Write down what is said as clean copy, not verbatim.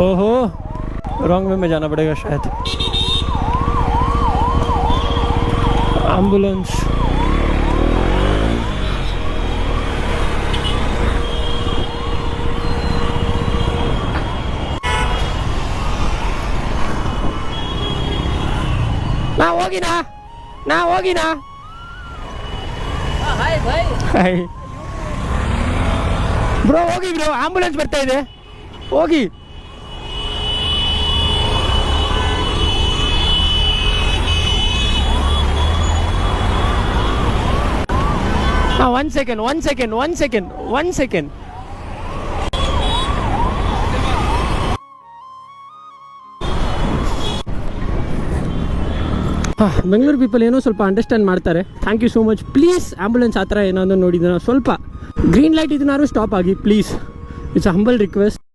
ओहो wrong way में जाना पड़ेगा शायद. एम्बुलेंस. ना होगी ना. हाय भाई. ಹಾಯ್ ಬ್ರೋ ಹೋಗಿ ಬ್ರೋ ಆಂಬುಲೆನ್ಸ್ ಬರ್ತಾ ಇದೆ ಹೋಗಿ. One second. ಬೆಂಗಳೂರು ಪೀಪಲ್ ಏನೋ ಸ್ವಲ್ಪ ಅಂಡರ್ಸ್ಟ್ಯಾಂಡ್ ಮಾಡ್ತಾರೆ. Thank you so much. Please ambulance ಆ ಥರ ಏನಾದರೂ ನೋಡಿದ್ರೆ ಸ್ವಲ್ಪ ಗ್ರೀನ್ ಲೈಟ್ ಇದನ್ನಾರು ಸ್ಟಾಪ್ ಆಗಿ please. It's a humble request.